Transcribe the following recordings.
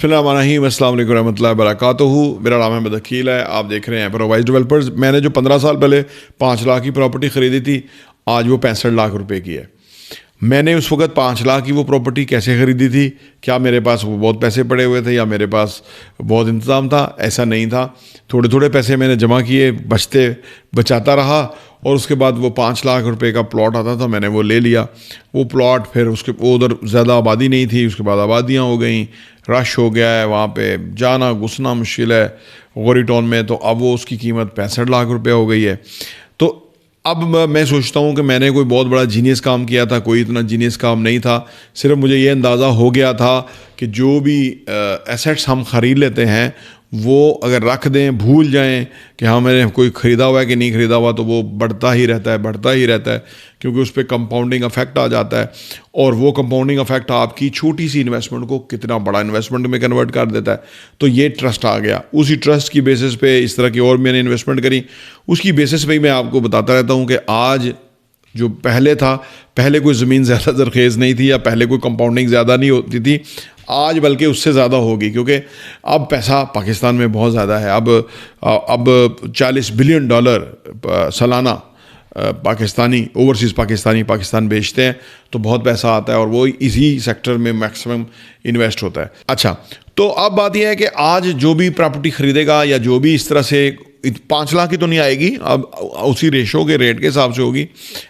बिस्मिल्लाहिर्रहमानिर्रहीम, अस्सलाम वालेकुम रहमतुल्लाहि व बरकातुहू। मेरा नाम अहमद अकील है। आप देख रहे हैं प्रोवाइज डेवलपर्स। मैंने जो 15 साल पहले 5 लाख की प्रॉपर्टी ख़रीदी थी, आज वो 65 लाख रुपए की है। मैंने उस वक्त 5 लाख की वो प्रॉपर्टी कैसे ख़रीदी थी? क्या मेरे पास वो बहुत पैसे पड़े हुए थे या मेरे पास बहुत इंतज़ाम था? ऐसा नहीं था। थोड़े थोड़े पैसे मैंने जमा किए, बचाता रहा और उसके बाद वो 5 लाख रुपए का प्लॉट आता था, मैंने वो ले लिया। वो प्लॉट फिर वो उधर ज़्यादा आबादी नहीं थी, उसके बाद आबादियाँ हो गई, रश हो गया है, वहाँ पे जाना घुसना मुश्किल है गौरी टाउन में। तो अब वो उसकी कीमत 65 लाख रुपए हो गई है। तो अब मैं सोचता हूँ कि मैंने कोई बहुत बड़ा जीनियस काम किया था। कोई इतना जीनियस काम नहीं था। सिर्फ मुझे ये अंदाज़ा हो गया था कि जो भी एसेट्स हम ख़रीद लेते हैं वो अगर रख दें, भूल जाएं कि हाँ मैंने कोई ख़रीदा हुआ है कि नहीं ख़रीदा हुआ, तो वो बढ़ता ही रहता है, बढ़ता ही रहता है, क्योंकि उस पर कंपाउंडिंग इफेक्ट आ जाता है। और वो कंपाउंडिंग इफेक्ट आपकी छोटी सी इन्वेस्टमेंट को कितना बड़ा इन्वेस्टमेंट में कन्वर्ट कर देता है। तो ये ट्रस्ट आ गया। उसी ट्रस्ट की बेसिस पे इस तरह की और मैंने इन्वेस्टमेंट करी, उसकी बेसिस पे ही मैं आपको बताता रहता हूँ कि आज जो पहले था, पहले कोई ज़मीन ज़्यादा ज़रखेज़ नहीं थी या पहले कोई कंपाउंडिंग ज़्यादा नहीं होती थी, आज बल्कि उससे ज़्यादा होगी, क्योंकि अब पैसा पाकिस्तान में बहुत ज़्यादा है। अब $40 बिलियन सालाना पाकिस्तान बेचते हैं, तो बहुत पैसा आता है और वो इसी सेक्टर में मैक्सिमम इन्वेस्ट होता है। अच्छा, तो अब बात यह है कि आज जो भी प्रॉपर्टी ख़रीदेगा या जो भी इस तरह से 5 लाख की तो नहीं आएगी, अब उसी रेशो के रेट के हिसाब से होगी।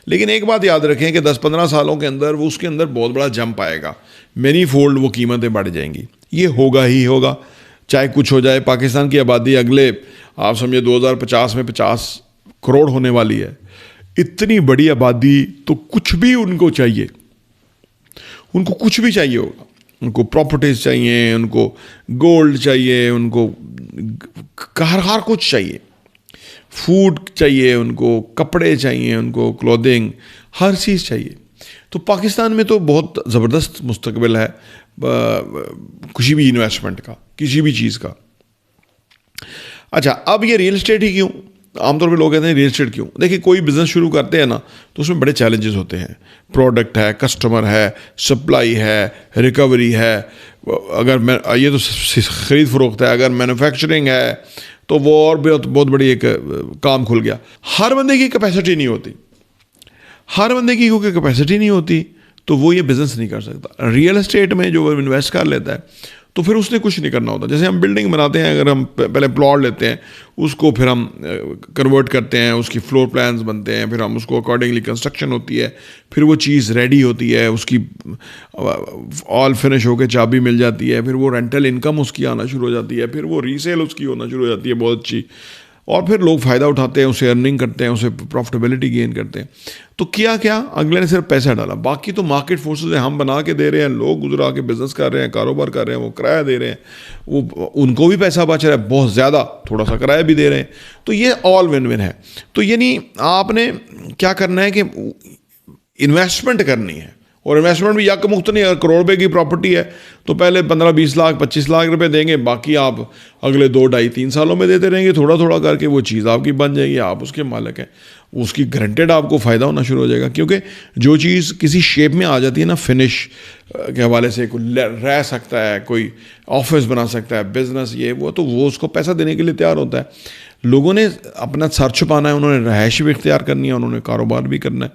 लेकिन एक बात याद रखें कि 10-15 सालों के अंदर वो उसके अंदर बहुत बड़ा जंप आएगा, मैनी फोल्ड वो कीमतें बढ़ जाएंगी। ये होगा ही होगा, चाहे कुछ हो जाए। पाकिस्तान की आबादी अगले आप समझे 2050 में 50 करोड़ होने वाली है। इतनी बड़ी आबादी, तो कुछ भी उनको चाहिए, उनको कुछ भी चाहिए होगा। उनको प्रॉपर्टीज़ चाहिए, उनको गोल्ड चाहिए, उनको हर कुछ चाहिए, फूड चाहिए, उनको कपड़े चाहिए, उनको क्लोथिंग, हर चीज़ चाहिए। तो पाकिस्तान में तो बहुत ज़बरदस्त मुस्तकबिल है किसी भी इन्वेस्टमेंट का, किसी भी चीज़ का। अच्छा, अब ये रियल एस्टेट ही क्यों? आमतौर पे लोग कहते हैं रियल एस्टेट क्यों? देखिए, कोई बिज़नेस शुरू करते हैं ना, तो उसमें बड़े चैलेंजेस होते हैं। प्रोडक्ट है, कस्टमर है, सप्लाई है, रिकवरी है। अगर मैं ये तो ख़रीद फ़रोख्त है, अगर मैन्युफैक्चरिंग है तो वो और बहुत बड़ी एक काम खुल गया। हर बंदे की कैपेसिटी नहीं होती, हर बंदे की क्योंकि कैपेसिटी नहीं होती तो वो ये बिज़नेस नहीं कर सकता। रियल एस्टेट में जो इन्वेस्ट कर लेता है तो फिर उसने कुछ नहीं करना होता। जैसे हम बिल्डिंग बनाते हैं, अगर हम पहले प्लॉट लेते हैं, उसको फिर हम कन्वर्ट करते हैं, उसकी फ्लोर प्लान्स बनते हैं, फिर हम उसको अकॉर्डिंगली कंस्ट्रक्शन होती है, फिर वो चीज़ रेडी होती है, उसकी ऑल फिनिश होकर चाबी मिल जाती है, फिर वो रेंटल इनकम उसकी आना शुरू हो जाती है, फिर वो रीसेल उसकी होना शुरू हो जाती है बहुत अच्छी, और फिर लोग फ़ायदा उठाते हैं, उसे अर्निंग करते हैं, उसे प्रॉफिटेबिलिटी गेन करते हैं। तो क्या अगले ने सिर्फ पैसा डाला, बाकी तो मार्केट फोर्सेस हम बना के दे रहे हैं, लोग गुजरा के बिजनेस कर रहे हैं, कारोबार कर रहे हैं, वो किराया दे रहे हैं, वो उनको भी पैसा बच रहा है बहुत ज़्यादा, थोड़ा सा किराया भी दे रहे हैं। तो ये ऑल विन विन है। तो यानी आपने क्या करना है कि इन्वेस्टमेंट करनी है, और इन्वेस्टमेंट भी यक मुफ्त नहीं। अगर करोड़ रुपए की प्रॉपर्टी है तो पहले 15-20 लाख 25 लाख रुपए देंगे, बाकी आप अगले 2-2.5-3 सालों में देते रहेंगे, थोड़ा थोड़ा करके वो चीज़ आपकी बन जाएगी, आप उसके मालिक हैं, उसकी गारंटेड आपको फ़ायदा होना शुरू हो जाएगा। क्योंकि जो चीज़ किसी शेप में आ जाती है ना, फिनिश के हवाले से कोई रह सकता है, कोई ऑफिस बना सकता है, बिजनेस ये वो, तो वो उसको पैसा देने के लिए तैयार होता है। लोगों ने अपना सर छुपाना है, उन्होंने रहायश भी इख्तियार करनी है, उन्होंने कारोबार भी करना है,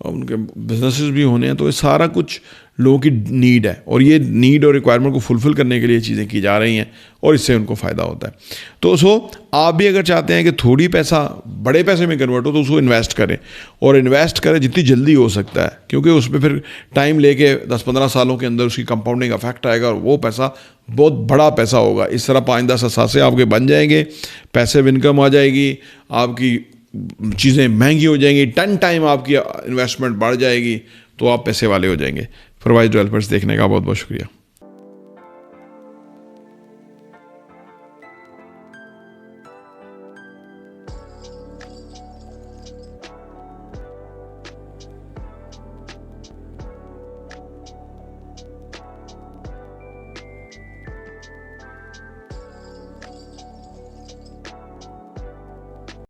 उनके बिजनेसेस भी होने हैं। तो ये सारा कुछ लोगों की नीड है, और ये नीड और रिक्वायरमेंट को फुलफ़िल करने के लिए चीज़ें की जा रही हैं, और इससे उनको फ़ायदा होता है। तो आप भी अगर चाहते हैं कि थोड़ी पैसा बड़े पैसे में कन्वर्ट हो, तो उसको इन्वेस्ट करें, और इन्वेस्ट करें जितनी जल्दी हो सकता है, क्योंकि उसमें फिर टाइम लेके 10-15 सालों के अंदर उसकी कंपाउंडिंग इफेक्ट आएगा, और वो पैसा बहुत बड़ा पैसा होगा। इस तरह 5-10 असासे आपके बन जाएंगे, पैसिव इनकम आ जाएगी, आपकी चीज़ें महंगी हो जाएंगी, 10 टाइम आपकी इन्वेस्टमेंट बढ़ जाएगी, तो आप पैसे वाले हो जाएंगे। प्रोवाइज डेवलपर्स देखने का बहुत बहुत शुक्रिया।